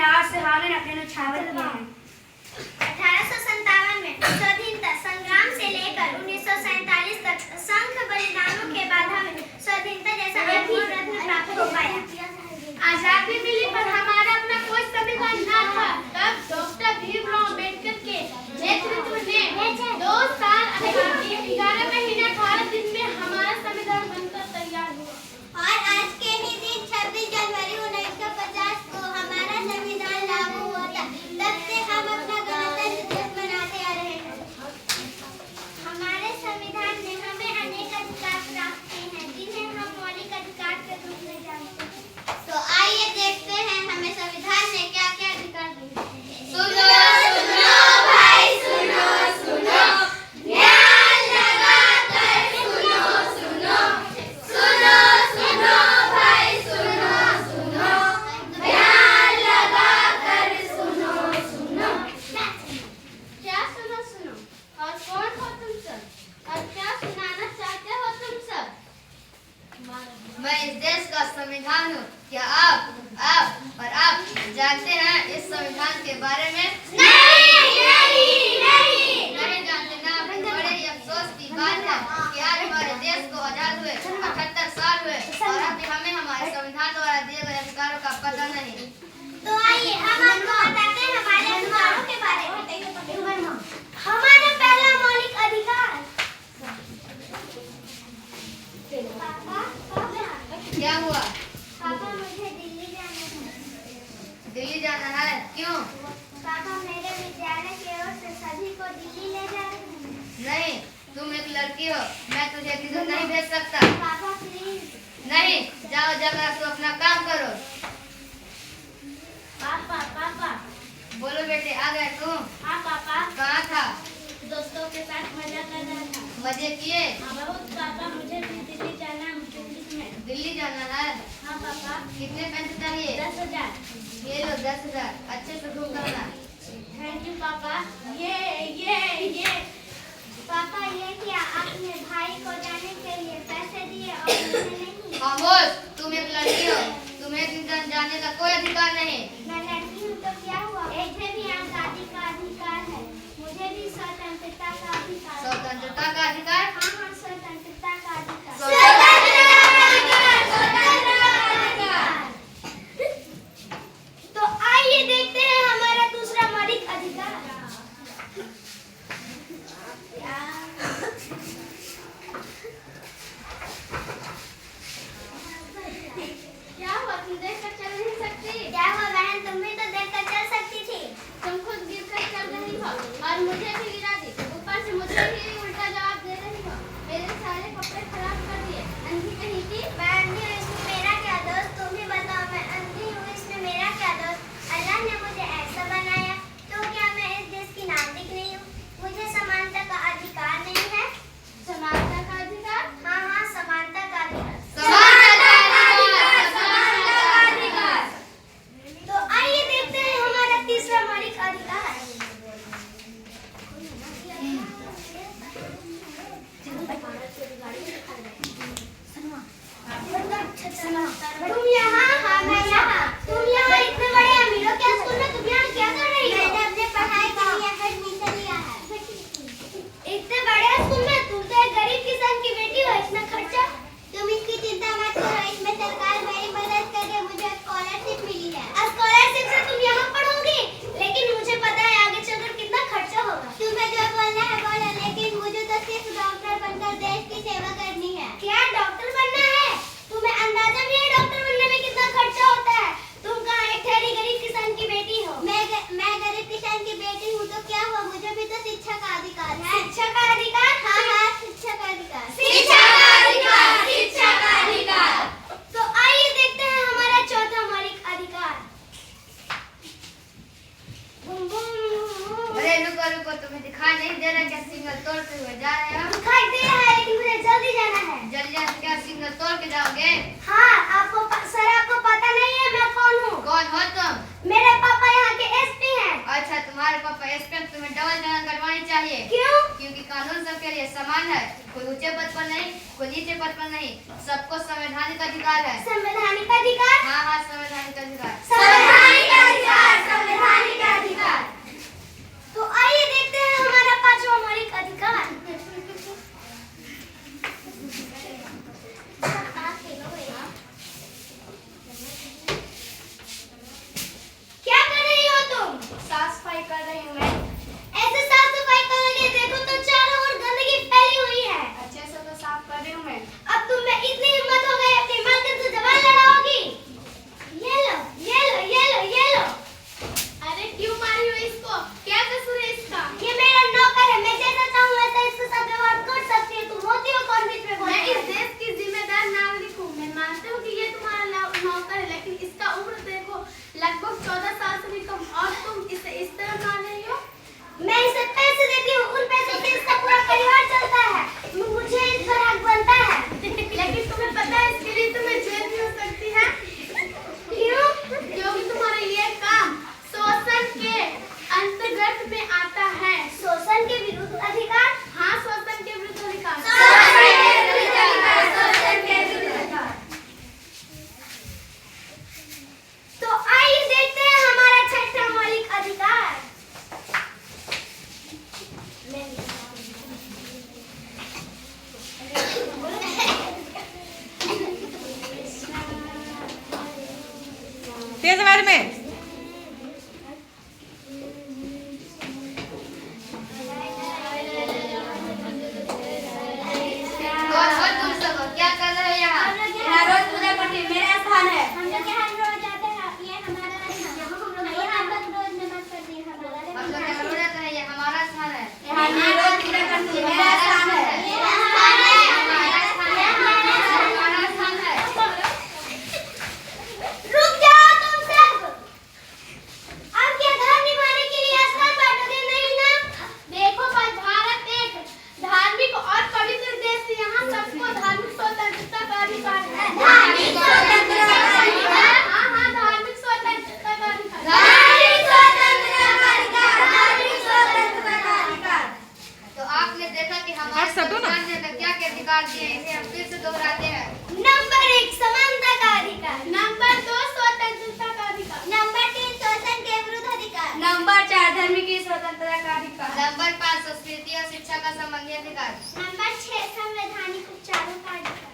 आज से हाल अपने न्यौछावर किए हैं। 1857 में स्वाधीनता संग्राम से लेकर 1947 तक असंख्य बलिदानों के बाद हमें स्वाधीनता जैसा अद्भुत रत्न प्राप्त हो पाया। आजादी मिली पर हमारा अपना कोई संविधान न था। तब डॉक्टर भीमराव अम्बेडकर के नेतृत्व में 2 साल 11 महीने 18 दिन में हमारा संविधान बनकर तैयार हुआ। और आज के ही दिन 26 जनवरी 1950 को हमारा संविधान लागू हुआ था। तब से हम अपना गणतंत्र दिवस मनाते आ रहे हैं। हमारे संविधान में हमें अनेक अधिकार प्राप्त किए हैं जिन्हें हम मौलिक अधिकार के रूप में जानते हैं। तो आइए देखते हैं हमें संविधान ने क्या क्या अधिकार दिए। सुनो सुनो भाई सुनो सुनो, ध्यान लगाकर सुनो सुनो, सुनो सुनो भाई सुनो सुनो, ध्यान लगाकर सुनो सुनो। क्या सुनो सुनो? और कौन हो तुम सब? और क्या सुनाना चाहते हो तुम सब? मैं इस देश का संविधान हूँ। क्या आप और आप जानते हैं इस संविधान के बारे में? नहीं जानते ना। बड़े ही अफसोस की बात है कि आज हमारे देश को आजाद हुए 78 साल हुए और अभी हमें हमारे संविधान द्वारा दिए गए अधिकारों का पता नहीं। तो आइए हम आपको बताते हैं हमारे अधिकारों के बारे में। हमारा पहला मौलिक अधिकार। क्या हुआ? पापा मुझे दिल्ली जाना है। दिल्ली जाना है? क्यों? पापा मेरे विद्यालय की ओर से सभी को दिल्ली ले जा रहे हैं। नहीं, तुम एक लड़की हो, मैं तुझे किधर नहीं भेज सकता। पापा प्लीज। नहीं, जाओ जाकर तू अपना काम करो। पापा पापा। बोलो बेटे, आ गए तुम? हाँ पापा। कहाँ था? दोस्तों के साथ मजा कर रहा था। मजे किए? हाँ बहुत पापा, मुझे भी दिल्ली जाना है। मुझे में दिल्ली जाना है? हाँ पापा। कितने पैसे चाहिए? 10,000। ये लो 10,000, अच्छे से घूम करना। थैंक यू पापा। ये पापा ये क्या आपने भाई को जाने के लिए पैसे दिए और मुझे नहीं? खामोश, तुम एक लड़की हो, तुम्हें कहीं जाने का कोई अधिकार नहीं। मैं लड़की हूँ तो क्या हुआ? मुझे भी आजादी का अधिकार है। मुझे भी स्वतंत्रता का अधिकार। स्वतंत्रता का अधिकार? हाँ हाँ, स्वतंत्रता का अधिकार। तो आइए देखते हैं हमारा दूसरा मौलिक अधिकार। क्या हुआ? तुम देख कर चल नहीं सकती? क्या हुआ बहन, तुम भी तो देख कर चल सकती थी। तुम खुद गिर कर चल रही हो और मुझे भी गिरा दी। ऊपर से मुझे ही उल्टा जवाब दे रही हो। मेरे सारे कपड़े खराब कर दिए। अंधी कहीं की? मैं अंधी हूँ, इसमें मेरा क्या दोष? तुम ही बताओ, मैं अंधी हूँ, इसमें मेरा क्या दोष? अल्लाह ने मुझे ऐसा बनाया तो क्या मैं इस देश की नागरिक नहीं हूँ? मुझे समानता का अधिकार नहीं है? समानता का अधिकार? हाँ हाँ, समानता का अधिकार। तो आइए देखते हैं हमारा तीसरा मौलिक अधिकार। तुम यहाँ, हाँ मैं यहाँ। तुम यहाँ इतने बड़े अमीरों के स्कूल में तुम यहाँ क्या कर रही हो? मैंने अपने पढ़ाई के लिए एडमिशन लिया है। इतने बड़े स्कूल में? तुम तो एक गरीब किसान की बेटी हो, इसमें खर्चा? तुम इसकी चिंता मत करो, इसमें सरकार मेरी मदद कर रही है। मुझे स्कॉलरशिप मिली है। स्कॉलरशिप से तुम यहाँ पढ़ोगी? लेकिन मुझे पता है आगे चलकर कितना खर्चा होगा। तुम्हें जो बोलना है बोलो, लेकिन मुझे तो सिर्फ डॉक्टर बनकर देश की सेवा करनी है। क्या डॉक्टर बनना है? तुम्हें अंदाजा भी है डॉक्टर बनने में कितना खर्चा होता है? तुम कहाँ एक ठहरी गरीब किसान की बेटी हो? मैं गरीब किसान की बेटी हूँ तो क्या हुआ? मुझे भी तो शिक्षा का अधिकार है। शिक्षा का अधिकार? हाँ हाँ, शिक्षा का अधिकार। शिक्षा का अधिकार, शिक्षा का अधिकार। तो आइए देखते हैं हमारा चौथा मौलिक अधिकार। Boom boom. अरे रुको, तुम्हें दिखाई नहीं दे रहा क्या सिग्नल तोड़ते हुए जा रहे हो? दिखाई दे रहा है लेकिन मुझे जल्दी जाना है। जल्दी जाके क्या सिग्नल तोड़ के जाओगे? हाँ, आपको पता नहीं है मैं कौन हूँ? कौन हो तुम? मेरे पापा यहाँ के एसपी हैं। अच्छा, तुम्हारे पापा एसपी, तुम्हें डबल जगह करवानी चाहिए। चाहिए। क्यों? क्योंकि कानून सबके लिए समान है, कोई ऊंचे पद पर नहीं, कोई नीचे पद पर नहीं, सबको संवैधानिक अधिकार है। संवैधानिक अधिकार? हाँ, संवैधानिक अधिकार। संवैधानिक अधिकार, संवैधानिक अधिकार। तो आइए देखते हैं हमारा 5वां मौलिक अधिकार। क्या कर रही हो तुम? साफ सफाई कर रही हूँ मैं। ऐसे साफ सफाई करोगे, देखो तो चारों ओर गंदगी फैली हुई है। अच्छे से तो साफ कर रही हूँ मैं। अब तुम में इतनी हिम्मत हो गई अपनी मालकिन से जबान लड़ाओगी? ये लो, ये लो, ये लो, ये लो। अरे क्यों मारी हो इसको? क्या कसूर है इसका? ये मेरा नौकर है, मैं जैसा चाहूँ वैसा इसके साथ व्यवहार कर सकती है। तुम होती हो कौन बीच में मैं बोलने इस देश की जिम्मेदार नागरिक हूँ। मैं मानती हूँ कि ये तुम्हारा नौकर है, लेकिन इसका उम्र देखो लगभग 14 साल से भी कम, और तुम इसे इस तरह मार रही हो। मैं इसे पैसे देती हूँ, उन पैसों से इसका पूरा परिवार चलता है। मुझे इस पर हक बनता है। लेकिन तुम्हें पता है इसके लिए तुम्हें जेल भी हो सकती है। क्यों? क्योंकि तुम्हारा ये काम शोषण के अंतर्गत में आता है। शोषण के विरुद्ध अधिकार? हाँ, शोषण के विरुद्ध अधिकार। तो आइए देखते हैं हमारा 6वां मौलिक अधिकार। तेज आवाज में। तुम सब क्या कर रहे हो यहाँ? यहाँ रोज पूजा करती हूँ, मेरा स्थान है। हम लोग यहाँ रोज जाते हैं, ये हमारा यहाँ हम लोग रोज नमाज पढ़ते हैं, हमारा हम लोग यहाँ रोज रहते हैं, ये हमारा स्थान है। यहाँ मैं रोज पूजा करती हूँ, मेरा स्थान है। हमारा स्थान है। रुक जाओ तुम सब। अब क्या धर्म निभाने के लिए स्थान बांटोगे नहीं ना? देखो भाई, भारत एक धार्मिक और पवित्र देश है। यहाँ सबको धार्मिक स्वतंत्रता का अधिकार है। धार्मिक स्वतंत्रता का अधिकार? हाँ, धार्मिक स्वतंत्रता का अधिकार। धार्मिक स्वतंत्रता का अधिकार, धार्मिक स्वतंत्रता का अधिकार। तो आपने देखा कि हमारे आप सब दो ना। संविधान ने क्या क्या अधिकार दिए हैं, इसे हम फिर से दोहराते हैं। नंबर 1 समानता का अधिकार। नंबर 2 स्वतंत्रता का अधिकार। नंबर 3 शोषण के विरुद्ध अधिकार। नंबर 4 धर्म की स्वतंत्रता का अधिकार। नंबर 5 संस्कृति और शिक्षा का संबंधी अधिकार। नंबर 6 संवैधानिक उपचारों का अधिकार।